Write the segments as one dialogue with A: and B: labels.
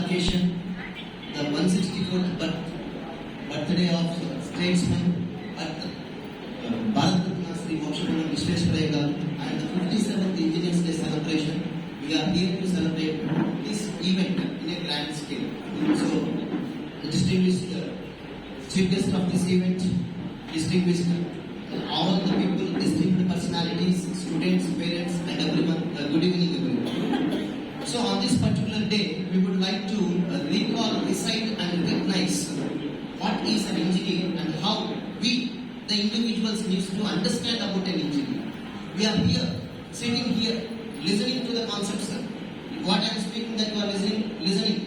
A: occasion, the 164th birthday of statesman at Bharat Ratna Sri Moksha Visvesvaraya Garu and the 57th Engineers Day celebration. We are here to celebrate this event in a grand scale. So, the distinguished chief guest of this event, distinguished all the people, distinguished personalities, students, parents, and everyone. Good evening, everyone. So, on this particular day, we would like to recall, recite, and recognize what is an engineer and how we, the individuals, need to understand about an engineer. We are here, sitting here, listening to the concepts. What I am speaking, that you are listening.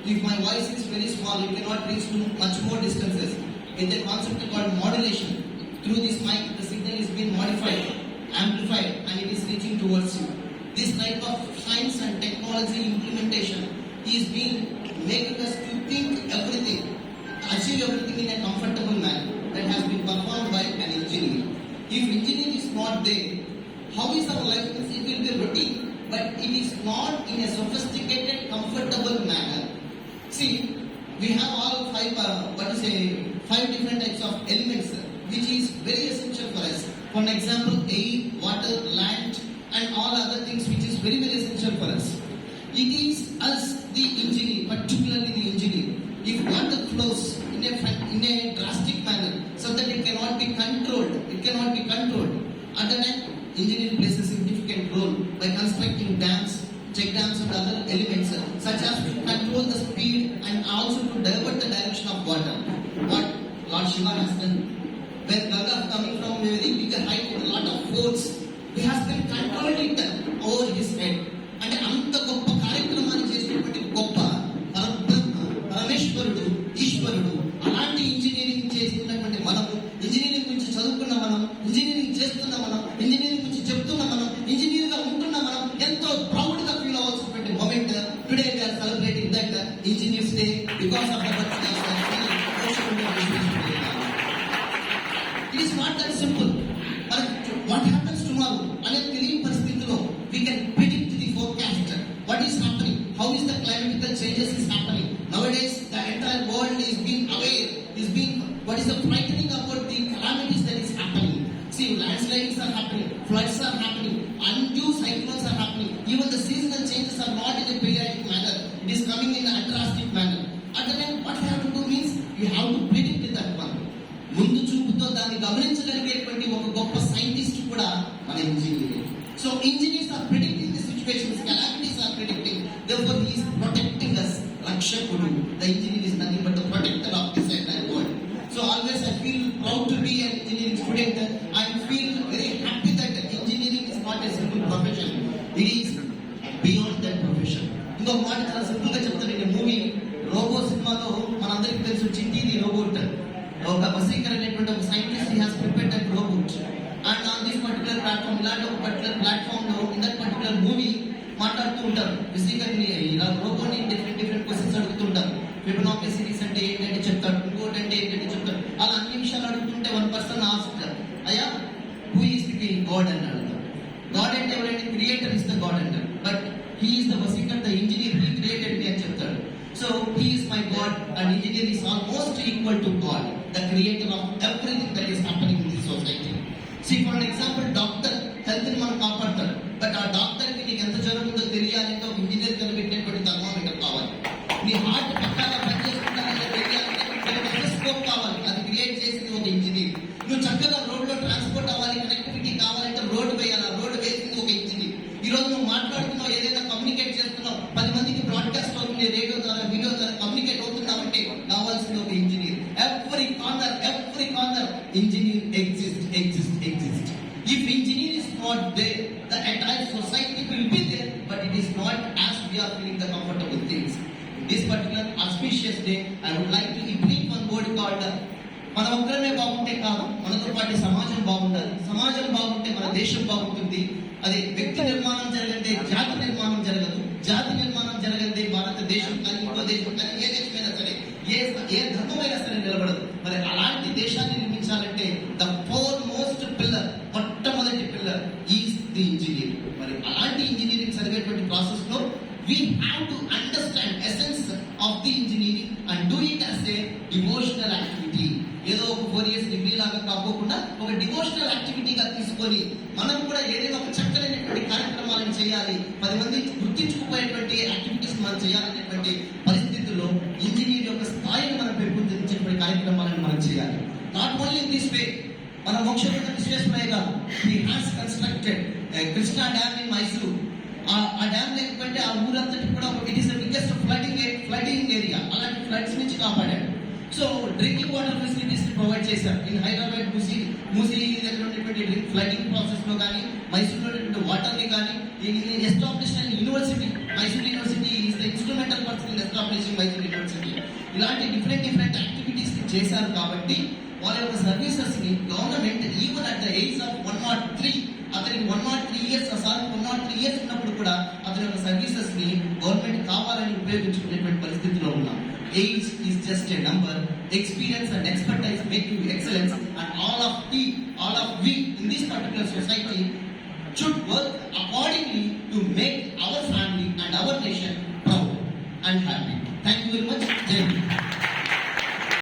A: If my voice is very small, you cannot reach to much more distances. In the concept called modulation, through this mic, the signal is being modified, amplified, and it is reaching towards you. This type of science and technology implementation is being making us to think everything, achieve everything in a comfortable manner that has been performed by an engineer. If engineer is not there, how is our life? It will be routine, but it is not in a sophisticated, comfortable manner. See, we have all five different types of elements, which is very essential for us. For example, air, water, land, and all other things, which is very, very essential for us. It is us, the engineer, particularly the engineer. If water flows in a drastic manner, so that it cannot be controlled, at the time, engineering plays a significant role by constructing dams, check dams and other elements such as to control the speed and also to divert the direction of water. What Lord Shiva has done. When Ganga coming from a very bigger height with a lot of force, he has been controlling it over his head. And anta goppa కార్యక్రమాన్ని చేసినటువంటి గొప్ప పరమేశ్వరుడు ఈశ్వరుడు అలాంటి engineering చేస్తున్నటువంటి మనము, engineering గురించి చదువుకున్న మనం, ఇంజనీరింగ్ చేస్తున్న మనం, ఇంజనీరింగ్ గురించి చెప్తున్న మనం, ఇంజనీర్ గా ఉంటున్న మనం ఎంతో ప్రౌడ్ గా ఫీల్ అవ్వాల్సినటువంటి moment. Today we are celebrating that engineers day because of the birthday of it is not that simple. What happens tomorrow అనే తెలియని పరిస్థితిలో we can predict the forecast. What is happening? How is the climatical changes is happening? Nowadays, the entire world is being aware, what is the frightening about the calamities that is happening. See, landslides are happening, floods are happening, undue cyclones are happening. Even the seasonal changes are not in a periodic manner. It is coming in a drastic manner. At the time, what you have to do means, you have to predict that one. ముందు చూపుతో దాన్ని గమనించగలిగేటువంటి ఒక గొప్ప scientist కూడా మన engineer. So engineers are predicting the situations, calamities are predicting. Therefore, he is protecting us. Rakshakudu. The engineer is nothing but the protector of this entire world. So always I feel proud to be an engineering student. I feel very happy that engineering is not a simple profession. It is beyond that profession. ఇంకొక మాట చాలా simple గా చెప్తాను. ఈ movie robo సినిమాలో మనందరికీ తెలుసు చింటీది robot. ఒక వసీకర్ అనేటువంటి ఒక scientist he has prepared that robot. And on this particular platform, ఇలాంటి ఒక పర్టికులర్ ప్లాట్ఫామ్ లో ఇన్ దట్ పర్టికులర్ మూవీ మాట్లాడుతూ ఉంటారు. ఫిజికల్లీ ఇలా రోబోని డిఫరెంట్ క్వశ్చన్స్ అడుగుతుంటారు. ఫిబొనాకీ సిరీస్ అంటే ఏంటంటే చెప్తాడు, ఇంకోటి అంటే ఏంటంటే చెప్తాడు. అలా అన్ని విషయాలు అడుగుతుంటే వన్ పర్సన్ ఆస్క్డ్, అయ్యా హూ ఈస్ ది గాడ్ అని అడుగుతాడు. గాడ్ అంటే ఎవరంటే క్రియేటర్ ఇస్ ద గాడ్ అంటారు. బట్ హీ ఈస్ ద వసీకర్, the engineer, he created me అని చెప్తాడు. So he is my god and engineer is almost equal to god, the creator of everything that is happening in this society. See, for an example, doctor health ని మనం కాపాడతాడు. But ఆ doctor కి నీకు ఎంత జ్వరం ఉందో తెలియాలంటే ఒక ఇంజనీర్ కనిపెట్టినటువంటి థర్మామీటర్ కావాలి. నీ హార్ట్ పక్కాగా పనిచేస్తుందా లేదా తెలియాలంటే స్కోప్ కావాలి. అది క్రియేట్ చేసింది ఒక ఇంజనీర్. నువ్వు చక్కగా రోడ్ లో ట్రాన్స్పోర్ట్ అవ్వాలి, కనెక్టివిటీ కావాలంటే రోడ్ వేయాలి. రోడ్ వేసింది ఒక ఇంజనీర్. ఈ రోజు నువ్వు మాట్లాడుతున్నావు, ఏదైనా కమ్యూనికేట్ చేస్తున్నావు, 10 మందికి బ్రాడ్కాస్ట్ అవుతుంది, రేడియో ద్వారా, వీడియో ద్వారా కమ్యూనికేట్ అవుతున్నావంటే కావాల్సింది ఒక engineer. Every corner engineer exists. If engineer is not there, the entire society will be there, but it is not as we are feeling the comfortable things. This particular auspicious day, I would like to bring one word called మన ఒక్కరమే బాగుంటే కాదు, మనతో పాటు సమాజం బాగుండాలి. సమాజం బాగుంటే మన దేశం బాగుంటుంది. అదే వ్యక్తి నిర్మాణం జరగంటే జాతి నిర్మాణం జరగదు, జాతి నిర్మాణం జరగంటే భారతదేశం కానీ ఇంకో దేశం కానీ ఏ దేశమైనా సరే, ఏ ధర్మమైనా సరే నిలబడదు. మరి అలాంటి దేశాన్ని నిర్మించాలంటే ద ఫోర్ మోస్ట్ పిల్లర్, మొట్టమొదటి పిల్లర్ ఈజ్ ది ఇంజనీర్. మరి అలాంటి ఇంజనీరింగ్ చదివేటువంటి ప్రాసెస్ లో we have to understand essence A devotional activity. ఏదో ఒక 4 years డిగ్రీ లాగా కాకుండా ఒక డివోషనల్ యాక్టివిటీగా తీసుకొని మనం కూడా ఏదైనా ఒక చక్కనైనటువంటి కార్యక్రమాలను చేయాలి, 10 మంది గుర్తించుకుపోయేటువంటి యాక్టివిటీస్ మనం చేయాలనేటువంటి పరిస్థితుల్లో ఇంజనీర్ యొక్క స్థాయిని మనం పెంపొందించేటువంటి కార్యక్రమాలను మనం చేయాలి. Not only in this way, మన Mokshagundam Visvesvaraya garu he has constructed Krishna dam in Mysuru. ఆ డ్యామ్ లేకపోతే ఆ ఊరంతటి కూడా it is the biggest flooding area. అలాంటి ఫ్లడ్స్ నుంచి కాపాడాడు. So drinking water facilities provide చేశారు. ఇన్ హైదరాబాద్ మూసీ దగ్గర ఉన్నటువంటి ఫ్లడింగ్ ప్రాసెస్ లో కానీ, మైసూరులో ఉన్నటువంటి వాటర్ ని కానీ, ఎస్టాబ్లిష్ అయిన university, Mysore university is the instrumental person in establishing Mysore university. ఇలాంటి డిఫరెంట్ యాక్టివిటీస్ చేశారు కాబట్టి వాళ్ళ యొక్క సర్వీసెస్ ని government even at the age of 103, అతనికి 103 years, సార్ 103 years ఉన్నప్పుడు కూడా అతని యొక్క సర్వీసెస్ ని గవర్నమెంట్ కావాలని ఉపయోగించుకునేటువంటి పరిస్థితిలో ఉన్నాం. Age is just a number. Experience and expertise make you excellence, and all of we in this particular society should work accordingly to make our family and our nation proud and happy. Thank you very much. Jai Hind.